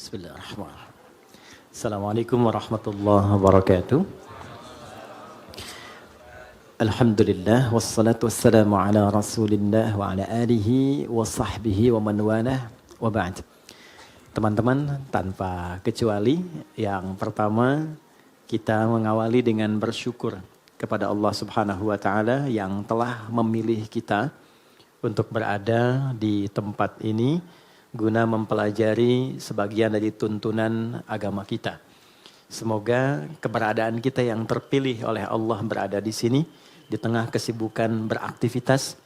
Bismillahirrahmanirrahim. Assalamualaikum warahmatullahi wabarakatuh. Alhamdulillah wassalatu wassalamu ala Rasulillah wa ala alihi wa sahbihi wa man walah wa ba'd. Teman-teman, tanpa kecuali yang pertama kita mengawali dengan bersyukur kepada Allah Subhanahu wa taala yang telah memilih kita untuk berada di tempat ini guna mempelajari sebagian dari tuntunan agama kita. Semoga keberadaan kita yang terpilih oleh Allah berada di sini di tengah kesibukan beraktivitas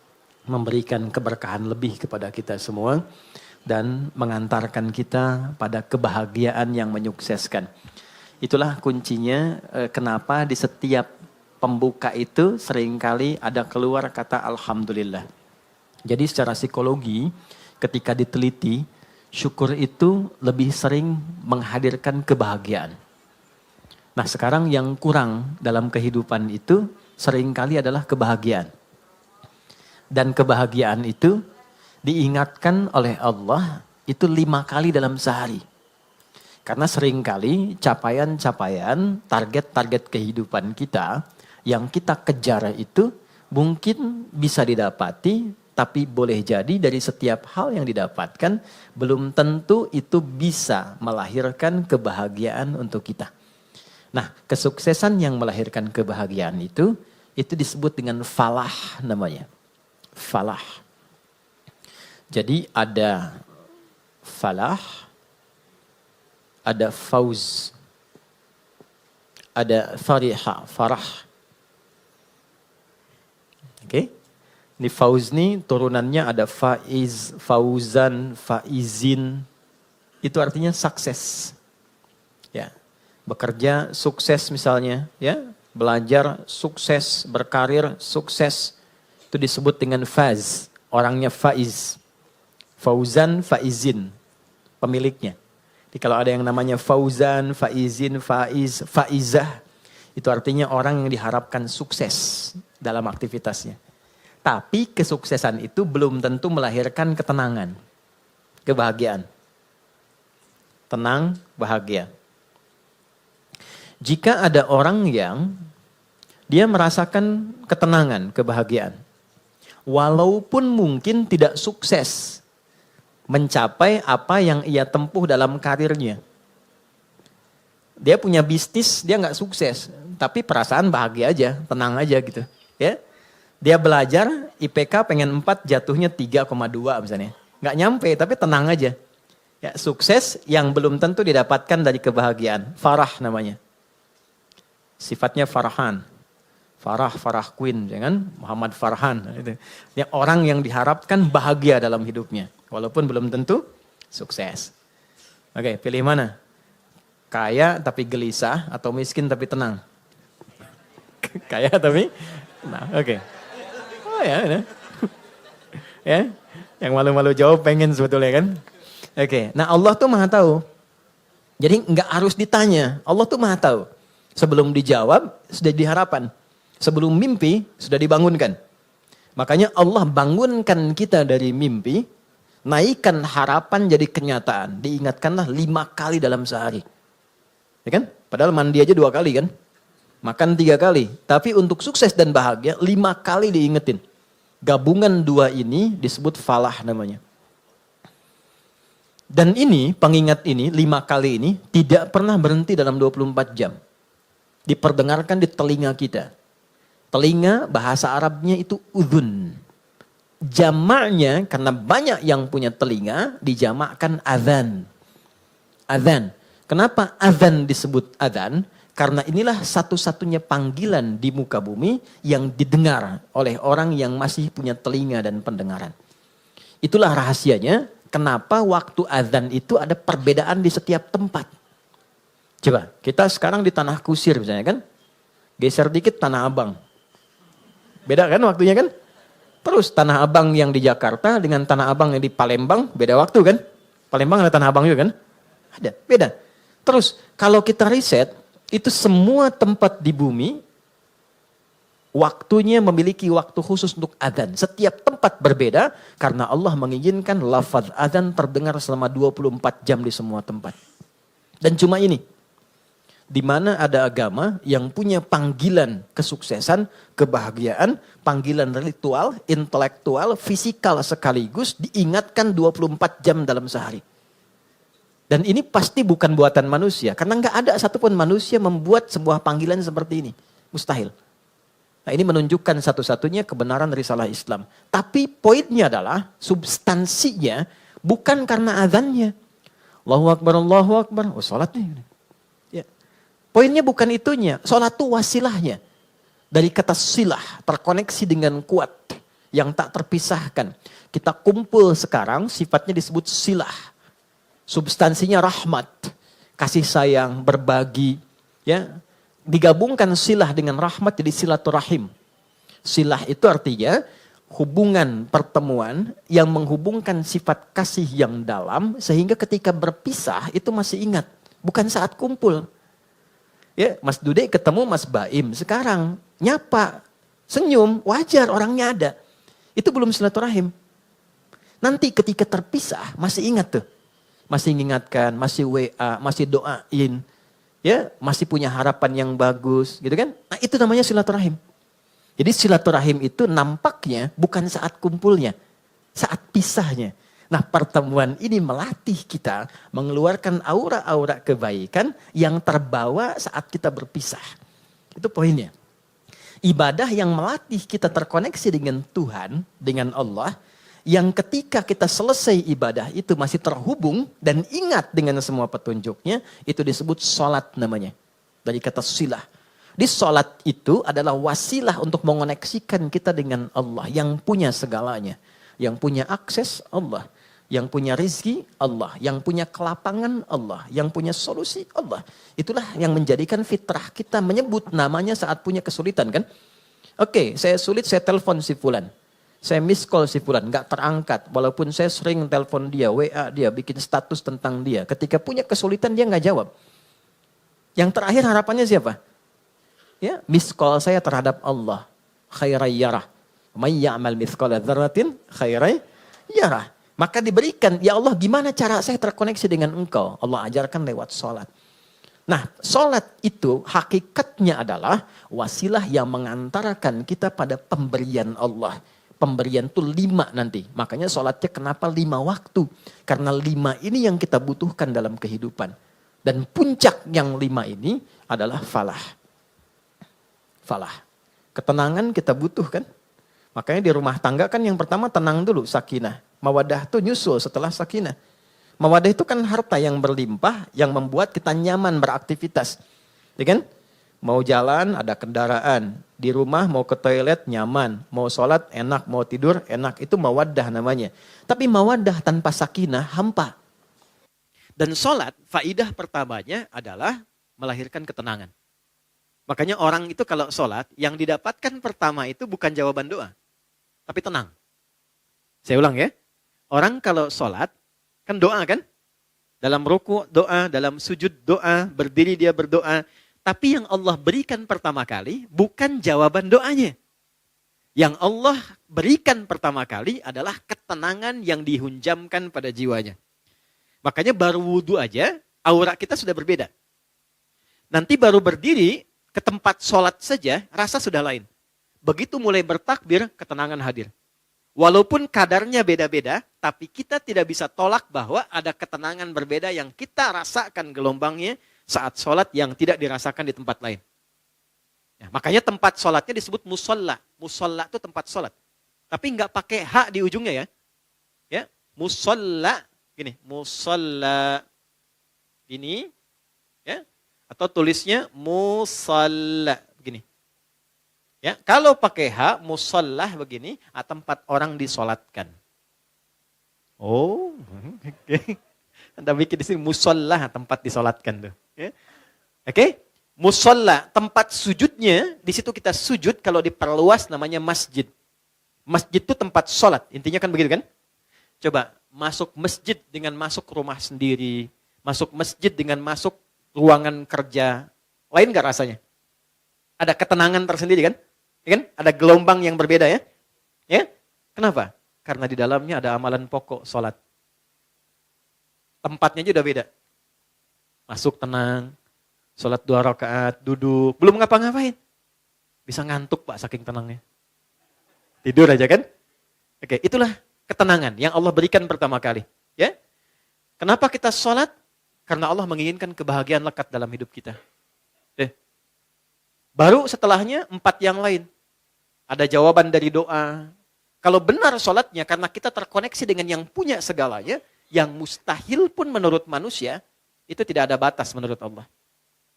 memberikan keberkahan lebih kepada kita semua dan mengantarkan kita pada kebahagiaan yang menyukseskan. Itulah kuncinya kenapa di setiap pembuka itu seringkali ada keluar kata Alhamdulillah. Jadi secara psikologi ketika diteliti, syukur itu lebih sering menghadirkan kebahagiaan. Nah sekarang yang kurang dalam kehidupan itu seringkali adalah kebahagiaan. Dan kebahagiaan itu diingatkan oleh Allah itu 5 kali dalam sehari. Karena seringkali capaian-capaian, target-target kehidupan kita yang kita kejar itu mungkin bisa didapati, tapi boleh jadi dari setiap hal yang didapatkan belum tentu itu bisa melahirkan kebahagiaan untuk kita. Nah, kesuksesan yang melahirkan kebahagiaan itu disebut dengan falah namanya. Falah. Jadi ada falah, ada fauz, ada fariha, farah. Oke? Ini fauz nih turunannya ada faiz, fauzan, faizin. Itu artinya sukses. Ya. Bekerja sukses misalnya, ya. Belajar sukses, berkarir sukses. Itu disebut dengan faz. Orangnya faiz. Fauzan, faizin. Pemiliknya. Jadi kalau ada yang namanya fauzan, faizin, faiz, faizah. Itu artinya orang yang diharapkan sukses dalam aktivitasnya. Tapi kesuksesan itu belum tentu melahirkan ketenangan, kebahagiaan. Tenang, bahagia. Jika ada orang yang dia merasakan ketenangan, kebahagiaan. Walaupun mungkin tidak sukses mencapai apa yang ia tempuh dalam karirnya. Dia punya bisnis, dia nggak sukses. Tapi perasaan bahagia aja, tenang aja gitu. Ya. Dia belajar, IPK pengen 4, jatuhnya 3,2 misalnya. Nggak nyampe, tapi tenang aja. Ya, sukses yang belum tentu didapatkan dari kebahagiaan. Farah namanya. Sifatnya Farhan. Farah Queen, jangan Muhammad Farhan. Dia orang yang diharapkan bahagia dalam hidupnya. Walaupun belum tentu sukses. Oke, pilih mana? Kaya tapi gelisah atau miskin tapi tenang? Kaya tapi tenang, oke. Oh ya. Ya, yang malu-malu jawab pengen sebetulnya kan. Oke, nah Allah tuh maha tahu. Jadi nggak harus ditanya, Allah tuh maha tahu. Sebelum dijawab, sudah diharapan. Sebelum mimpi, sudah dibangunkan. Makanya Allah bangunkan kita dari mimpi, naikkan harapan jadi kenyataan. Diingatkanlah 5 kali dalam sehari. Ya kan? Padahal mandi aja 2 kali kan. Makan 3 kali. Tapi untuk sukses dan bahagia 5 kali diingetin. Gabungan 2 ini disebut falah namanya. Dan ini, pengingat ini, 5 kali ini tidak pernah berhenti dalam 24 jam. Diperdengarkan di telinga kita. Telinga bahasa Arabnya itu udhun. Jamaknya karena banyak yang punya telinga dijamakkan adhan. Adhan. Kenapa adhan disebut adhan? Karena inilah satu-satunya panggilan di muka bumi yang didengar oleh orang yang masih punya telinga dan pendengaran. Itulah rahasianya kenapa waktu azan itu ada perbedaan di setiap tempat. Coba, kita sekarang di Tanah Kusir misalnya kan. Geser dikit Tanah Abang. Beda kan waktunya kan? Terus Tanah Abang yang di Jakarta dengan Tanah Abang yang di Palembang beda waktu kan? Palembang ada Tanah Abang juga kan? Ada, beda. Terus kalau kita riset, itu semua tempat di bumi, Waktunya memiliki waktu khusus untuk adzan. Setiap tempat berbeda karena Allah mengizinkan lafaz adzan terdengar selama 24 jam di semua tempat. Dan cuma ini, di mana ada agama yang punya panggilan kesuksesan, kebahagiaan, panggilan ritual, intelektual, fisikal sekaligus diingatkan 24 jam dalam sehari. Dan ini pasti bukan buatan manusia, karena nggak ada satupun manusia membuat sebuah panggilan seperti ini. Mustahil. Nah, ini menunjukkan satu-satunya kebenaran risalah Islam. Tapi poinnya adalah substansinya bukan karena azannya. Allahu Akbar, Allahu Akbar. Oh, sholat nih. Ya. Poinnya bukan itunya. Sholat itu wasilahnya. Dari kata silah, terkoneksi dengan kuat. Yang tak terpisahkan. Kita kumpul sekarang, sifatnya disebut silah. Substansinya rahmat. Kasih sayang, berbagi. Ya. Digabungkan silah dengan rahmat jadi silaturahim. Silah itu artinya hubungan pertemuan yang menghubungkan sifat kasih yang dalam sehingga ketika berpisah itu masih ingat. Bukan saat kumpul. Ya, Mas Dude ketemu Mas Baim sekarang nyapa, senyum, wajar orangnya ada. Itu belum silaturahim. Nanti ketika terpisah masih ingat tuh. Masih mengingatkan, masih WA, masih doain. Ya, masih punya harapan yang bagus, gitu kan? Nah, itu namanya silaturahim. Jadi silaturahim itu nampaknya bukan saat kumpulnya, saat pisahnya. Nah, pertemuan ini melatih kita mengeluarkan aura-aura kebaikan yang terbawa saat kita berpisah. Itu poinnya. Ibadah yang melatih kita terkoneksi dengan Tuhan, dengan Allah, yang ketika kita selesai ibadah itu masih terhubung dan ingat dengan semua petunjuknya, itu disebut sholat namanya. Dari kata silah. Di sholat itu adalah wasilah untuk mengoneksikan kita dengan Allah yang punya segalanya. Yang punya akses Allah. Yang punya rizki Allah. Yang punya kelapangan Allah. Yang punya solusi Allah. Itulah yang menjadikan fitrah kita menyebut namanya saat punya kesulitan kan. Oke, saya sulit, saya telepon si fulan. Saya miss call si fulan, gak terangkat. Walaupun saya sering telepon dia, WA dia, bikin status tentang dia. Ketika punya kesulitan dia gak jawab. Yang terakhir harapannya siapa? Ya, miss call saya terhadap Allah. Khairai yarah. May ya'mal mithqala dzarratin khairai yarah. Maka diberikan, ya Allah gimana cara saya terkoneksi dengan engkau? Allah ajarkan lewat sholat. Nah, sholat itu hakikatnya adalah wasilah yang mengantarkan kita pada pemberian Allah. Pemberian itu 5 nanti. Makanya sholatnya kenapa 5 waktu? Karena 5 ini yang kita butuhkan dalam kehidupan. Dan puncak yang 5 ini adalah falah. Falah. Ketenangan kita butuhkan. Makanya di rumah tangga kan yang pertama tenang dulu, sakinah. Mawadah itu nyusul setelah sakinah. Mawadah itu kan harta yang berlimpah yang membuat kita nyaman beraktivitas. Ya kan? Mau jalan ada kendaraan. Di rumah mau ke toilet nyaman. Mau sholat enak, mau tidur enak. Itu mawadah namanya. Tapi mawadah tanpa sakinah hampa. Dan sholat faidah pertamanya adalah melahirkan ketenangan. Makanya orang itu kalau sholat yang didapatkan pertama itu bukan jawaban doa. Tapi tenang. Saya ulang ya. Orang kalau sholat kan doa kan? Dalam ruku doa, dalam sujud doa, berdiri dia berdoa. Tapi yang Allah berikan pertama kali bukan jawaban doanya. Yang Allah berikan pertama kali adalah ketenangan yang dihunjamkan pada jiwanya. Makanya baru wudhu aja, aura kita sudah berbeda. Nanti baru berdiri ke tempat sholat saja, rasa sudah lain. Begitu mulai bertakbir, ketenangan hadir. Walaupun kadarnya beda-beda, tapi kita tidak bisa tolak bahwa ada ketenangan berbeda yang kita rasakan gelombangnya saat sholat yang tidak dirasakan di tempat lain. Ya, makanya tempat sholatnya disebut musolla. Musolla itu tempat sholat. Tapi nggak pakai hak di ujungnya ya. Ya, musolla, gini, musolla. Ini, ya, atau tulisnya musalla, begini. Ya, kalau pakai hak, musollah begini, tempat orang disolatkan. Oh, oke. Anda bikin di sini musollah, tempat disolatkan tuh. Ya. Oke, musollah, tempat sujudnya, di situ kita sujud, kalau diperluas namanya masjid. Masjid itu tempat sholat, intinya kan begitu kan? Coba masuk masjid dengan masuk rumah sendiri, masuk masjid dengan masuk ruangan kerja, lain gak rasanya? Ada ketenangan tersendiri kan? Ya kan? Ada gelombang yang berbeda ya. Ya? Kenapa? Karena di dalamnya ada amalan pokok sholat. Tempatnya aja udah beda. Masuk tenang, sholat 2 rakaat, duduk, belum ngapa-ngapain. Bisa ngantuk Pak saking tenangnya. Tidur aja kan? Oke, itulah ketenangan yang Allah berikan pertama kali. Ya? Kenapa kita sholat? Karena Allah menginginkan kebahagiaan lekat dalam hidup kita. Baru setelahnya 4 yang lain. Ada jawaban dari doa. Kalau benar sholatnya karena kita terkoneksi dengan yang punya segalanya, yang mustahil pun menurut manusia, itu tidak ada batas menurut Allah.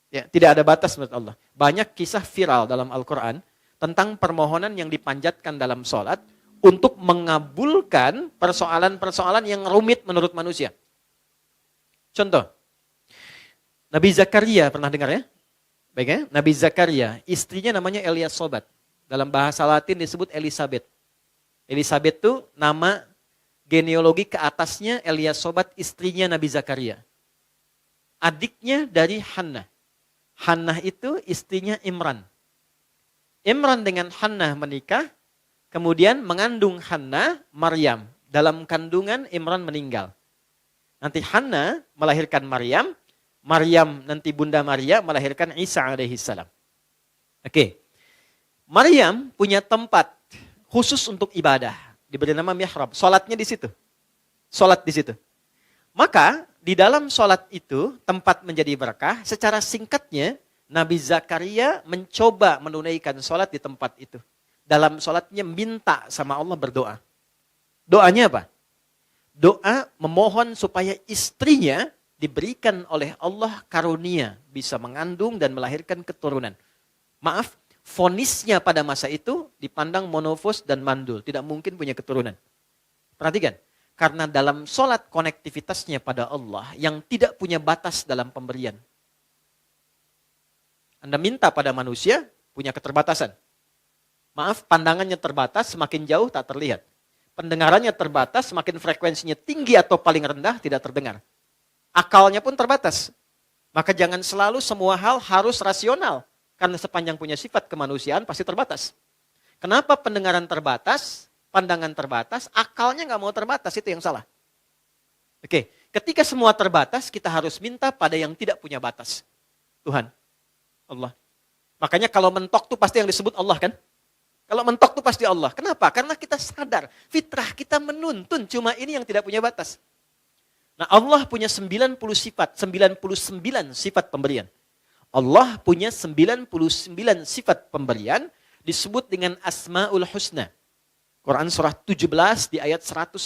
Ya, tidak ada batas menurut Allah. Banyak kisah viral dalam Al-Quran tentang permohonan yang dipanjatkan dalam sholat untuk mengabulkan persoalan-persoalan yang rumit menurut manusia. Contoh, Nabi Zakaria pernah dengar ya? Baik ya, Nabi Zakaria, istrinya namanya Eliasobat. Dalam bahasa Latin disebut Elizabeth. Elizabeth itu nama genealogi ke atasnya Eliasobat, istrinya Nabi Zakaria. Adiknya dari Hannah. Hannah itu istrinya Imran. Imran dengan Hannah menikah, kemudian mengandung Hannah, Maryam. Dalam kandungan Imran meninggal. Nanti Hannah melahirkan Maryam, Maryam nanti Bunda Maria melahirkan Isa alaihissalam. Oke. Maryam punya tempat khusus untuk ibadah, diberi nama mihrab. Salatnya di situ. Salat di situ. Maka di dalam salat itu tempat menjadi berkah. Secara singkatnya Nabi Zakaria mencoba menunaikan salat di tempat itu. Dalam salatnya minta sama Allah berdoa. Doanya apa? Doa memohon supaya istrinya diberikan oleh Allah karunia bisa mengandung dan melahirkan keturunan. Maaf, vonisnya pada masa itu dipandang monofos dan mandul, tidak mungkin punya keturunan. Perhatikan, karena dalam sholat konektivitasnya pada Allah yang tidak punya batas dalam pemberian. Anda minta pada manusia punya keterbatasan. Maaf, pandangannya terbatas, semakin jauh tak terlihat. Pendengarannya terbatas, semakin frekuensinya tinggi atau paling rendah tidak terdengar. Akalnya pun terbatas. Maka jangan selalu semua hal harus rasional. Karena sepanjang punya sifat kemanusiaan pasti terbatas. Kenapa pendengaran terbatas, pandangan terbatas, akalnya nggak mau terbatas, itu yang salah. Oke, ketika semua terbatas, kita harus minta pada yang tidak punya batas. Tuhan, Allah. Makanya kalau mentok tuh pasti yang disebut Allah kan? Kalau mentok tuh pasti Allah. Kenapa? Karena kita sadar, fitrah kita menuntun, cuma ini yang tidak punya batas. Nah, Allah punya 90 sifat, 99 sifat pemberian. Allah punya 99 sifat pemberian disebut dengan Asmaul Husna. Quran surah 17 di ayat 110.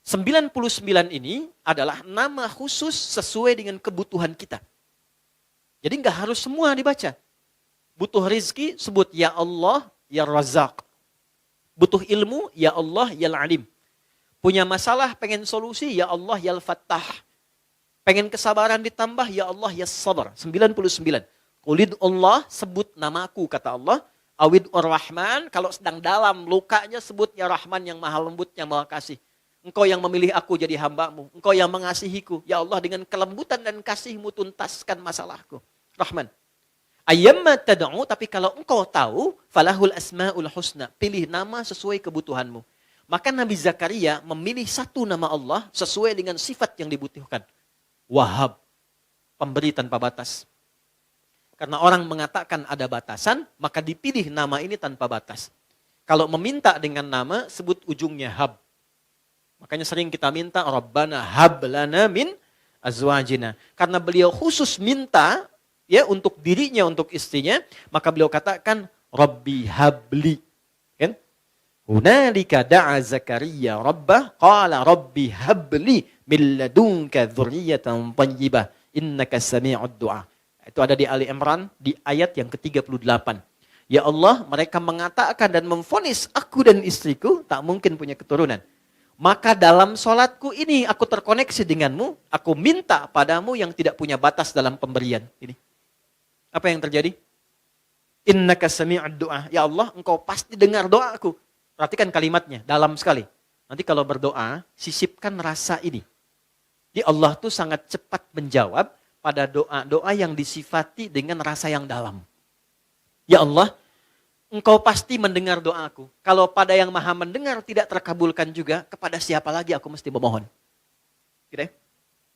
99 ini adalah nama khusus sesuai dengan kebutuhan kita. Jadi nggak harus semua dibaca. Butuh rizki, sebut ya Allah, ya Razak. Butuh ilmu, ya Allah, ya Alim. Punya masalah, pengen solusi, ya Allah, ya Al-Fattah. Pengen kesabaran ditambah, ya Allah, ya Sabar. 99. Qulid Allah, sebut namaku, kata Allah. Awid Ar-Rahman, kalau sedang dalam lukanya, sebut ya Rahman yang maha lembut, yang maha kasih. Engkau yang memilih aku jadi hambamu. Engkau yang mengasihiku. Ya Allah, dengan kelembutan dan kasihmu tuntaskan masalahku. Rahman. Ayyamma tad'u, tapi kalau engkau tahu, falahul asma'ul husna. Pilih nama sesuai kebutuhanmu. Maka Nabi Zakaria memilih satu nama Allah sesuai dengan sifat yang dibutuhkan. Wahab, pemberi tanpa batas. Karena orang mengatakan ada batasan, maka dipilih nama ini tanpa batas. Kalau meminta dengan nama, sebut ujungnya hab. Makanya sering kita minta, Rabbana hab lana min azwajina. Karena beliau khusus minta ya untuk dirinya, untuk istrinya, maka beliau katakan, Rabbi habli. Kan? Hunalika da'a Zakaria Rabbah, qala Rabbi habli min ladunka dzurriyyatan thayyibah, innaka sami'ud du'a. Itu ada di Ali Imran di ayat yang ke-38. Ya Allah, mereka mengatakan dan memvonis aku dan istriku tak mungkin punya keturunan. Maka dalam sholatku ini aku terkoneksi denganmu, aku minta padamu yang tidak punya batas dalam pemberian. Ini. Apa yang terjadi? Innaka sami'ud du'a. Ya Allah, engkau pasti dengar doaku. Perhatikan kalimatnya, dalam sekali. Nanti kalau berdoa, sisipkan rasa ini. Jadi Allah tuh sangat cepat menjawab pada doa-doa yang disifati dengan rasa yang dalam. Ya Allah, Engkau pasti mendengar doaku. Kalau pada yang maha mendengar tidak terkabulkan juga, kepada siapa lagi aku mesti memohon? Gitu ya?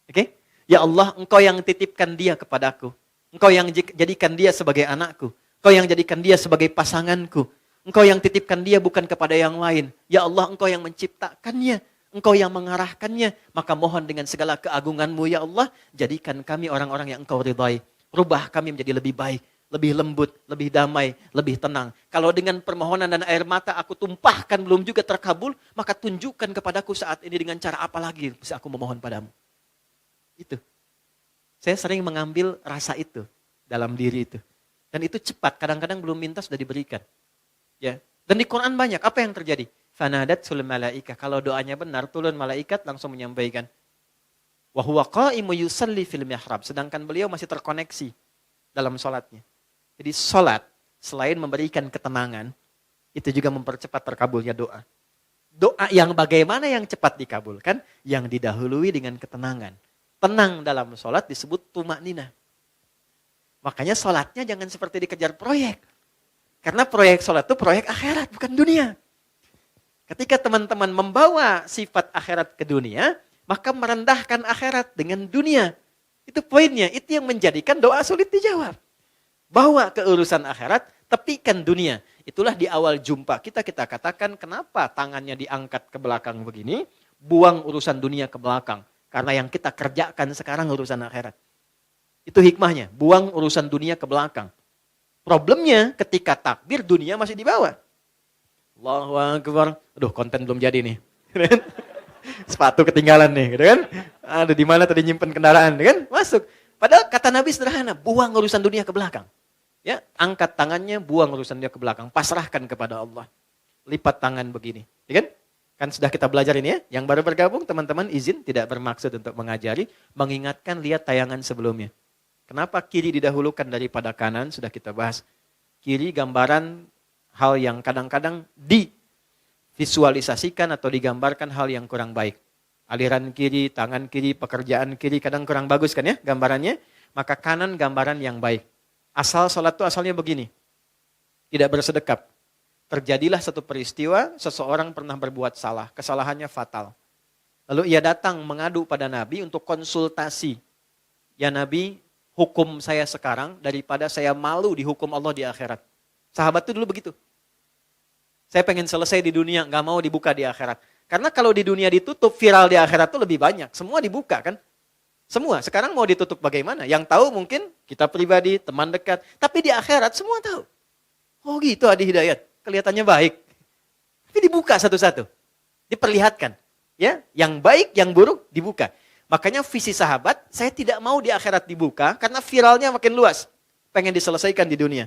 Oke? Ya Allah, engkau yang titipkan dia kepadaku. Engkau yang jadikan dia sebagai anakku. Engkau yang jadikan dia sebagai pasanganku. Engkau yang titipkan dia bukan kepada yang lain. Ya Allah, engkau yang menciptakannya. Engkau yang mengarahkannya. Maka mohon dengan segala keagunganmu ya Allah, jadikan kami orang-orang yang engkau ridhai. Rubah kami menjadi lebih baik, lebih lembut, lebih damai, lebih tenang. Kalau dengan permohonan dan air mata aku tumpahkan belum juga terkabul, maka tunjukkan kepadaku saat ini dengan cara apa lagi bisa aku memohon padamu. Itu. Saya sering mengambil rasa itu dalam diri itu. Dan itu cepat, kadang-kadang belum minta sudah diberikan. Ya. Dan di Quran banyak, apa yang terjadi? Fanadatul malaikah, kalau doanya benar, turun malaikat langsung menyampaikan. Wa huwa qa'imu yusalli fil mihrab, sedangkan beliau masih terkoneksi dalam sholatnya. Jadi sholat, selain memberikan ketenangan, itu juga mempercepat terkabulnya doa. Doa yang bagaimana yang cepat dikabulkan? Yang didahului dengan ketenangan. Tenang dalam sholat disebut tumakninah. Makanya sholatnya jangan seperti dikejar proyek. Karena proyek sholat itu proyek akhirat, bukan dunia. Ketika teman-teman membawa sifat akhirat ke dunia, maka merendahkan akhirat dengan dunia. Itu poinnya, itu yang menjadikan doa sulit dijawab. Bawa ke urusan akhirat, tepikan dunia. Itulah di awal jumpa kita katakan kenapa tangannya diangkat ke belakang begini, buang urusan dunia ke belakang. Karena yang kita kerjakan sekarang urusan akhirat. Itu hikmahnya, buang urusan dunia ke belakang. Problemnya ketika takbir dunia masih di bawah. Allahu Akbar. Aduh, konten belum jadi nih. Sepatu ketinggalan nih, gitu kan? Aduh, di mana tadi nyimpen kendaraan, kan? Masuk. Padahal kata Nabi sederhana, buang urusan dunia ke belakang. Ya, angkat tangannya, buang urusan dunia ke belakang, pasrahkan kepada Allah. Lipat tangan begini, ya kan? Kan sudah kita belajar ini ya. Yang baru bergabung teman-teman izin tidak bermaksud untuk mengajari, mengingatkan lihat tayangan sebelumnya. Kenapa kiri didahulukan daripada kanan? Sudah kita bahas. Kiri gambaran hal yang kadang-kadang divisualisasikan atau digambarkan hal yang kurang baik. Aliran kiri, tangan kiri, pekerjaan kiri kadang kurang bagus kan ya gambarannya. Maka kanan gambaran yang baik. Asal sholat itu asalnya begini. Tidak bersedekap. Terjadilah satu peristiwa, seseorang pernah berbuat salah. Kesalahannya fatal. Lalu ia datang mengadu pada Nabi untuk konsultasi. Ya Nabi, hukum saya sekarang daripada saya malu dihukum Allah di akhirat. Sahabat itu dulu begitu. Saya pengen selesai di dunia, gak mau dibuka di akhirat. Karena kalau di dunia ditutup, viral di akhirat itu lebih banyak. Semua dibuka kan? Semua. Sekarang mau ditutup bagaimana? Yang tahu mungkin kita pribadi, teman dekat. Tapi di akhirat semua tahu. Oh gitu Adi Hidayat. Kelihatannya baik. Tapi dibuka satu-satu. Diperlihatkan. Ya, yang baik, yang buruk dibuka. Makanya visi sahabat, saya tidak mau di akhirat dibuka karena viralnya makin luas. Pengen diselesaikan di dunia.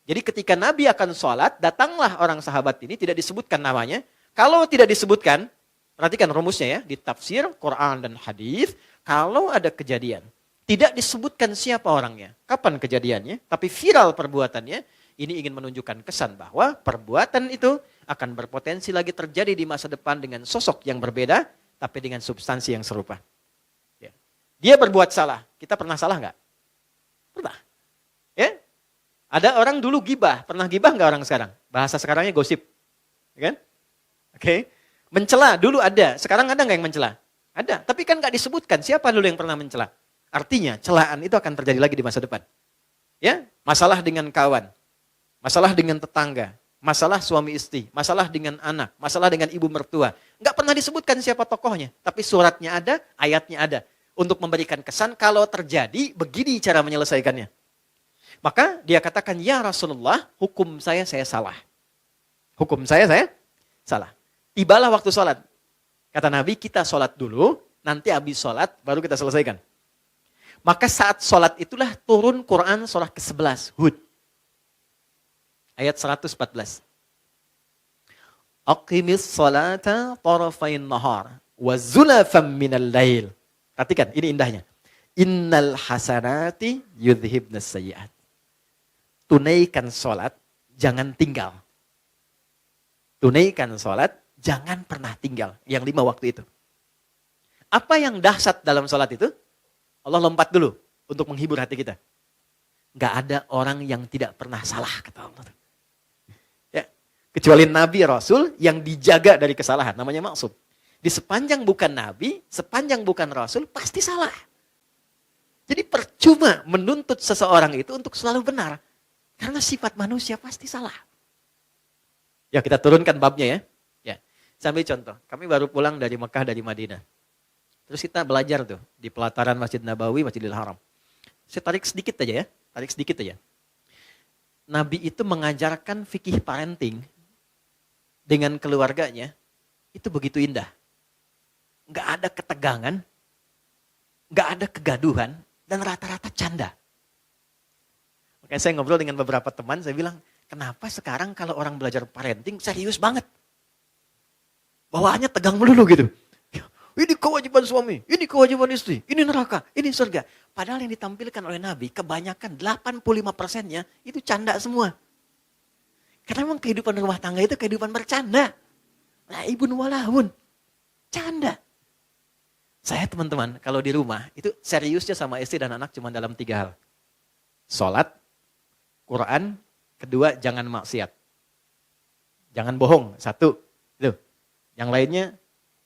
Jadi ketika Nabi akan sholat, datanglah orang sahabat ini, tidak disebutkan namanya. Kalau tidak disebutkan, perhatikan rumusnya ya, di tafsir, Quran dan hadis, kalau ada kejadian, tidak disebutkan siapa orangnya, kapan kejadiannya, tapi viral perbuatannya, ini ingin menunjukkan kesan bahwa perbuatan itu akan berpotensi lagi terjadi di masa depan dengan sosok yang berbeda, tapi dengan substansi yang serupa. Ya. Dia berbuat salah, kita pernah salah nggak? Pernah. Ya. Ada orang dulu gibah, pernah gibah nggak orang sekarang? Bahasa sekarangnya gosip, ya kan? Oke, mencela dulu ada, sekarang ada nggak yang mencela? Ada, tapi kan nggak disebutkan siapa dulu yang pernah mencela. Artinya celaan itu akan terjadi lagi di masa depan. Ya, masalah dengan kawan, masalah dengan tetangga, masalah suami istri, masalah dengan anak, masalah dengan ibu mertua. Nggak pernah disebutkan siapa tokohnya, tapi suratnya ada, ayatnya ada. Untuk memberikan kesan kalau terjadi, begini cara menyelesaikannya. Maka dia katakan, ya Rasulullah, hukum saya salah. Hukum saya salah. Tibalah waktu sholat. Kata Nabi, kita sholat dulu, nanti habis sholat, baru kita selesaikan. Maka saat sholat itulah turun Quran surah ke-11, Hud. Ayat 114. Aqimis sholata tarafain nahar, wa zulafam minal lail. Perhatikan, ini indahnya. Innal hasanati yudhibnas sayyi'at. Tunaikan sholat, jangan tinggal. Tunaikan sholat, jangan pernah tinggal. Yang 5 waktu itu. Apa yang dahsyat dalam sholat itu? Allah lompat dulu untuk menghibur hati kita. Gak ada orang yang tidak pernah salah, kata Allah. Kecuali Nabi Rasul yang dijaga dari kesalahan, namanya maksum. Di sepanjang bukan Nabi, sepanjang bukan Rasul, pasti salah. Jadi percuma menuntut seseorang itu untuk selalu benar. Karena sifat manusia pasti salah. Ya kita turunkan babnya ya. Saya ambil contoh, kami baru pulang dari Mekah, dari Madinah. Terus kita belajar tuh di pelataran Masjid Nabawi, Masjidil Haram. Saya tarik sedikit aja ya, tarik sedikit aja. Nabi itu mengajarkan fikih parenting dengan keluarganya, itu begitu indah. Nggak ada ketegangan, nggak ada kegaduhan, dan rata-rata canda. Makanya saya ngobrol dengan beberapa teman, saya bilang, kenapa sekarang kalau orang belajar parenting serius banget? Bawaannya tegang melulu gitu. Ini kewajiban suami, ini kewajiban istri, ini neraka, ini surga. Padahal yang ditampilkan oleh Nabi, kebanyakan 85%-nya itu canda semua. Karena memang kehidupan rumah tangga itu kehidupan bercanda. Laibun walahun. Canda. Saya teman-teman, kalau di rumah, itu seriusnya sama istri dan anak cuma dalam 3 hal. Sholat, Quran, kedua jangan maksiat. Jangan bohong, 1. Itu. Yang lainnya,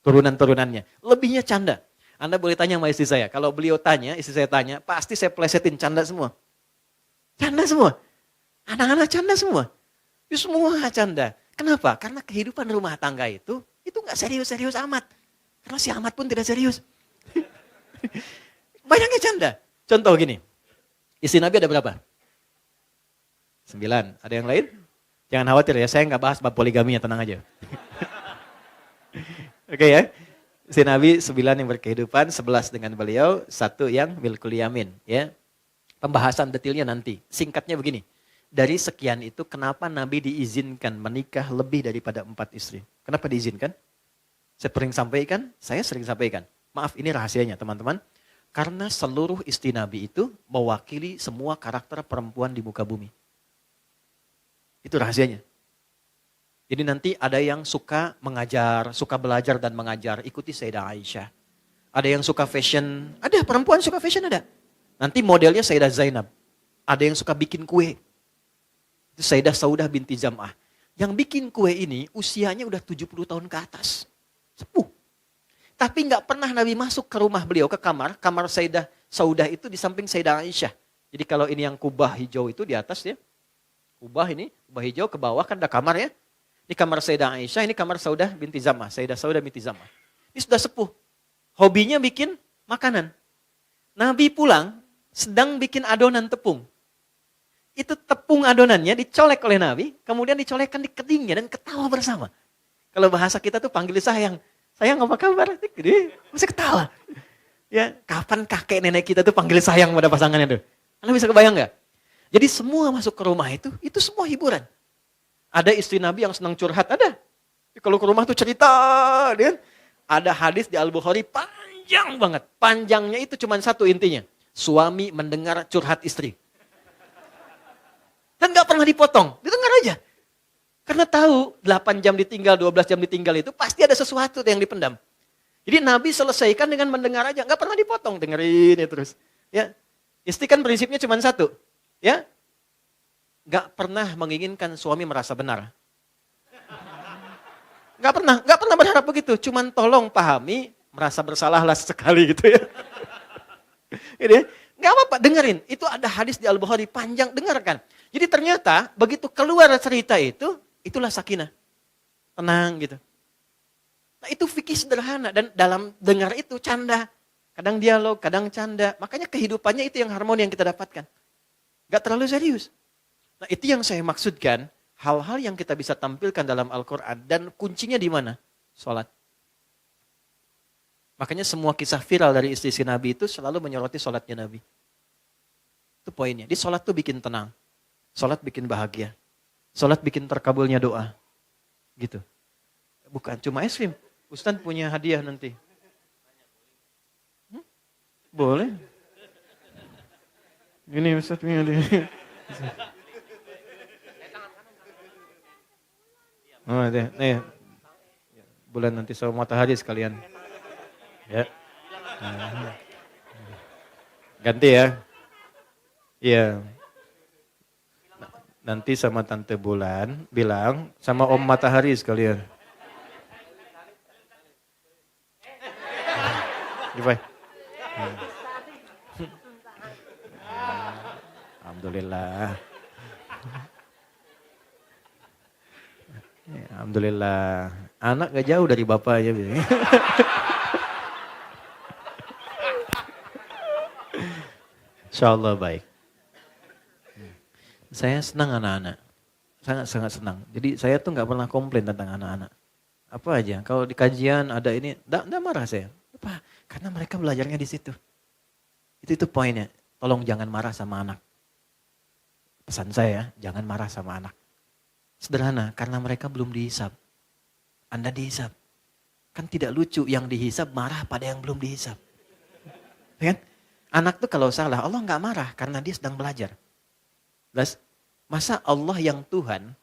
turunan-turunannya. Lebihnya canda. Anda boleh tanya sama istri saya. Kalau beliau tanya, istri saya tanya, pasti saya plesetin canda semua. Canda semua. Anak-anak canda semua. Itu semua canda. Kenapa? Karena kehidupan rumah tangga itu gak serius-serius amat. Karena si amat pun tidak serius. Banyaknya canda. Contoh gini. Istri Nabi ada berapa? 9. Ada yang lain? Jangan khawatir ya, saya gak bahas bab poligaminya, tenang aja. Oke ya. Si Nabi 9 yang berkehidupan, 11 dengan beliau, 1 yang milkul yamin. Ya. Pembahasan detailnya nanti. Singkatnya begini. Dari sekian itu kenapa Nabi diizinkan menikah lebih daripada 4 istri? Kenapa diizinkan? Saya sering sampaikan. Maaf ini rahasianya teman-teman. Karena seluruh istri Nabi itu mewakili semua karakter perempuan di muka bumi. Itu rahasianya. Jadi nanti ada yang suka mengajar, suka belajar dan mengajar, ikuti Sayyidah Aisyah. Ada yang suka fashion, ada perempuan suka fashion ada. Nanti modelnya Sayyidah Zainab. Ada yang suka bikin kue. Itu Sayyidah Saudah binti Zam'ah. Yang bikin kue ini usianya udah 70 tahun ke atas. Sepuh. Tapi nggak pernah Nabi masuk ke rumah beliau, ke kamar Sayyidah Saudah itu di samping Sayyidah Aisyah. Jadi kalau ini yang kubah hijau itu di atas ya. Kubah hijau ke bawah kan ada kamar ya. Ini kamar Sayyidah Aisyah, ini kamar Saudah binti Zam'ah. Sayyidah Saudah binti Zam'ah. Ini sudah sepuh. Hobinya bikin makanan. Nabi pulang, sedang bikin adonan tepung. Itu tepung adonannya dicolek oleh Nabi, kemudian dicolekkan di kedingnya dan ketawa bersama. Kalau bahasa kita tuh panggil sayang. Sayang apa kabar? Gede, masih ketawa. Ya, kapan kakek nenek kita tuh panggil sayang pada pasangannya tuh? Anda bisa kebayang nggak? Jadi semua masuk ke rumah itu semua hiburan. Ada istri Nabi yang senang curhat, ada. Kalau ke rumah tuh cerita, kan? Ada hadis di Al-Bukhari panjang banget. Panjangnya itu cuma satu intinya. Suami mendengar curhat istri. Dan gak pernah dipotong, didengar aja. Karena tahu 8 jam ditinggal, 12 jam ditinggal itu pasti ada sesuatu yang dipendam. Jadi Nabi selesaikan dengan mendengar aja, gak pernah dipotong, dengerin ya terus. Ya, istri kan prinsipnya cuma satu. Ya, gak pernah menginginkan suami merasa benar. Gak pernah berharap begitu. Cuman tolong pahami, merasa bersalahlah sekali gitu ya. Gitu ya. Gak apa-apa, dengerin. Itu ada hadis di Al-Bukhari panjang, dengarkan. Jadi ternyata begitu keluar cerita itu, itulah sakinah. Tenang gitu. Nah itu fikih sederhana dan dalam dengar itu canda. Kadang dialog, kadang canda. Makanya kehidupannya itu yang harmoni yang kita dapatkan. Gak terlalu serius. Nah itu yang saya maksudkan, hal-hal yang kita bisa tampilkan dalam Al-Quran dan kuncinya di mana? Sholat. Makanya semua kisah viral dari istri Nabi itu selalu menyoroti sholatnya Nabi. Itu poinnya. Di sholat tuh bikin tenang. Sholat bikin bahagia. Sholat bikin terkabulnya doa. Gitu. Bukan cuma es krim. Ustaz punya hadiah nanti. Boleh. Gini Ustaz punya hadiah. Oh, nih. Bulan nanti sama matahari sekalian. Ya. Ganti ya. Iya. Nanti sama Tante Bulan bilang sama Om Matahari sekalian. Gimana? Alhamdulillah. Alhamdulillah. Anak gak jauh dari bapaknya. Insyaallah baik. Saya senang anak-anak. Sangat-sangat senang. Jadi saya tuh gak pernah komplain tentang anak-anak. Apa aja, kalau di kajian ada ini, enggak marah saya. Apa? Karena mereka belajarnya di situ. Itu poinnya. Tolong jangan marah sama anak. Pesan saya, jangan marah sama anak. Sederhana, karena mereka belum dihisab. Anda dihisab. Kan tidak lucu yang dihisab marah pada yang belum dihisab. Ya kan? Anak tuh kalau salah, Allah nggak marah karena dia sedang belajar. Masa Allah yang Tuhan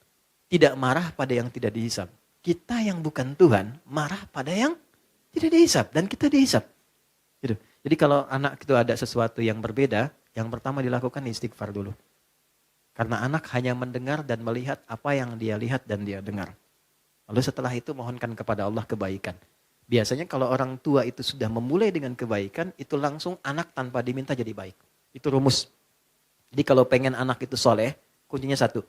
tidak marah pada yang tidak dihisab? Kita yang bukan Tuhan marah pada yang tidak dihisab dan kita dihisab. Gitu. Jadi kalau anak itu ada sesuatu yang berbeda, yang pertama dilakukan istighfar dulu. Karena anak hanya mendengar dan melihat apa yang dia lihat dan dia dengar. Lalu setelah itu mohonkan kepada Allah kebaikan. Biasanya kalau orang tua itu sudah memulai dengan kebaikan, itu langsung anak tanpa diminta jadi baik. Itu rumus. Jadi kalau pengen anak itu soleh, kuncinya satu.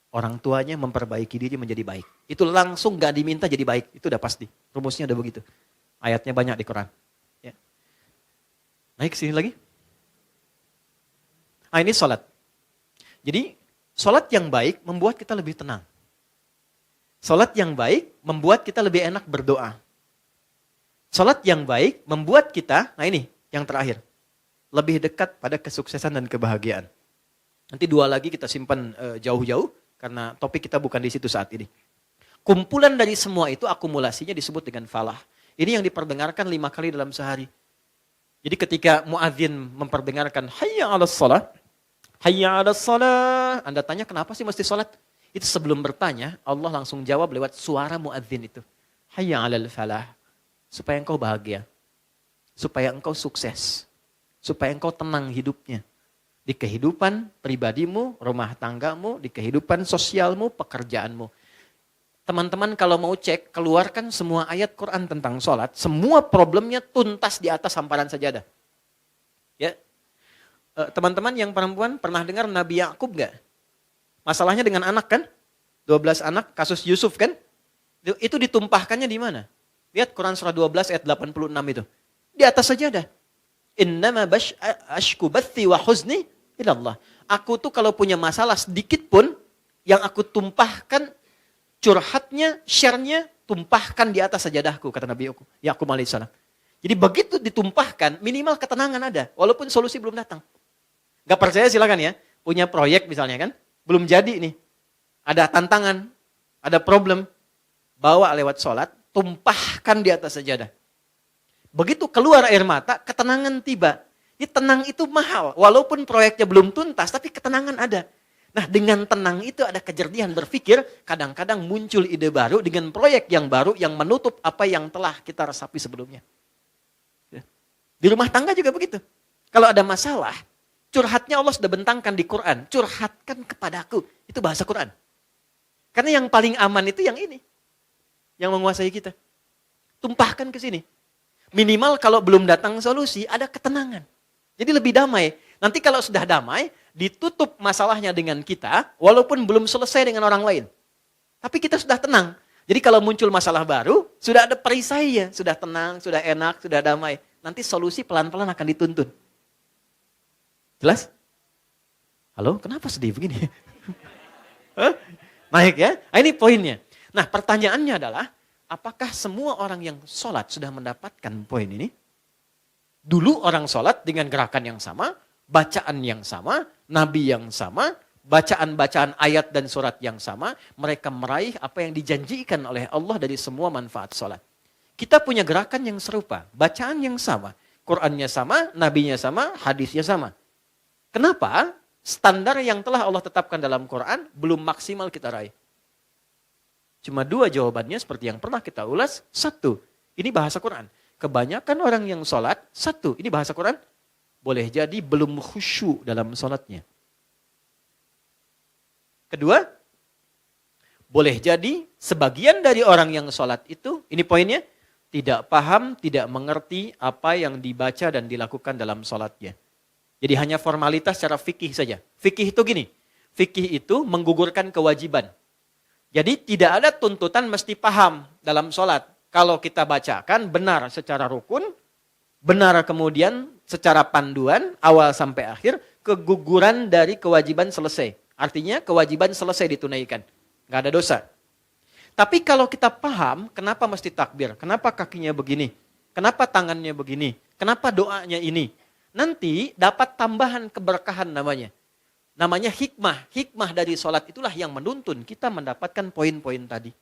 Orang tuanya memperbaiki diri menjadi baik. Itu langsung gak diminta jadi baik. Itu udah pasti. Rumusnya udah begitu. Ayatnya banyak di Quran. Ya. Naik sini lagi. Ini sholat. Jadi sholat yang baik membuat kita lebih tenang. Sholat yang baik membuat kita lebih enak berdoa. Sholat yang baik membuat kita, nah ini yang terakhir. Lebih dekat pada kesuksesan dan kebahagiaan. Nanti dua lagi kita simpan jauh-jauh. Karena topik kita bukan di situ saat ini. Kumpulan dari semua itu akumulasinya disebut dengan falah. Ini yang diperdengarkan 5 kali dalam sehari. Jadi ketika muadzin memperdengarkan hayya 'alas shalah, hayya 'alas shalah, Anda tanya kenapa sih mesti salat? Itu sebelum bertanya, Allah langsung jawab lewat suara muadzin itu. Hayya 'alal falah, supaya engkau bahagia. Supaya engkau sukses. Supaya engkau tenang hidupnya. Di kehidupan pribadimu, rumah tanggamu, di kehidupan sosialmu, pekerjaanmu. Teman-teman kalau mau cek, keluarkan semua ayat Quran tentang sholat. Semua problemnya tuntas di atas hamparan sajadah. Ya, teman-teman yang perempuan pernah dengar Nabi Yakub gak? Masalahnya dengan anak kan? 12 anak, kasus Yusuf kan? Itu ditumpahkannya di mana? Lihat Quran surah 12 ayat 86 itu. Di atas sajadah. Innama ashku bathi wa huzni ilallah. Aku tuh kalau punya masalah sedikit pun, yang aku tumpahkan, curhatnya, share-nya, tumpahkan di atas sajadahku, kata Nabi Yakub alaihissalam. Jadi begitu ditumpahkan, minimal ketenangan ada, walaupun solusi belum datang. Gak percaya silakan ya, punya proyek misalnya kan, belum jadi nih. Ada tantangan, ada problem, bawa lewat sholat, tumpahkan di atas sajadah. Begitu keluar air mata, ketenangan tiba. Tenang itu mahal, walaupun proyeknya belum tuntas, tapi ketenangan ada. Nah dengan tenang itu ada kejernihan berpikir, kadang-kadang muncul ide baru dengan proyek yang baru yang menutup apa yang telah kita resapi sebelumnya. Di rumah tangga juga begitu. Kalau ada masalah, curhatnya Allah sudah bentangkan di Quran, curhatkan kepadaku, itu bahasa Quran. Karena yang paling aman itu yang ini, yang menguasai kita. Tumpahkan ke sini. Minimal kalau belum datang solusi, ada ketenangan. Jadi lebih damai. Nanti kalau sudah damai, ditutup masalahnya dengan kita, walaupun belum selesai dengan orang lain. Tapi kita sudah tenang. Jadi kalau muncul masalah baru, sudah ada perisainya. Sudah tenang, sudah enak, sudah damai. Nanti solusi pelan-pelan akan dituntun. Jelas? Halo, kenapa sedih begini? Naik ya? Nah, ini poinnya. Nah pertanyaannya adalah, apakah semua orang yang sholat sudah mendapatkan poin ini? Dulu orang sholat dengan gerakan yang sama, bacaan yang sama, nabi yang sama, bacaan-bacaan ayat dan surat yang sama, mereka meraih apa yang dijanjikan oleh Allah dari semua manfaat sholat. Kita punya gerakan yang serupa, bacaan yang sama, Qur'annya sama, nabinya sama, hadisnya sama. Kenapa? Standar yang telah Allah tetapkan dalam Quran belum maksimal kita raih. Cuma 2 jawabannya seperti yang pernah kita ulas. 1, ini bahasa Quran. Kebanyakan orang yang sholat, 1, ini bahasa Quran, boleh jadi belum khusyuk dalam sholatnya. Kedua, boleh jadi sebagian dari orang yang sholat itu, ini poinnya, tidak paham, tidak mengerti apa yang dibaca dan dilakukan dalam sholatnya. Jadi hanya formalitas secara fikih saja. Fikih itu gini, fikih itu menggugurkan kewajiban. Jadi tidak ada tuntutan mesti paham dalam sholat. Kalau kita bacakan benar secara rukun, benar kemudian secara panduan, awal sampai akhir, keguguran dari kewajiban selesai. Artinya kewajiban selesai ditunaikan. Nggak ada dosa. Tapi kalau kita paham, kenapa mesti takbir? Kenapa kakinya begini? Kenapa tangannya begini? Kenapa doanya ini? Nanti dapat tambahan keberkahan namanya. Namanya hikmah. Hikmah dari sholat itulah yang menuntun kita mendapatkan poin-poin tadi.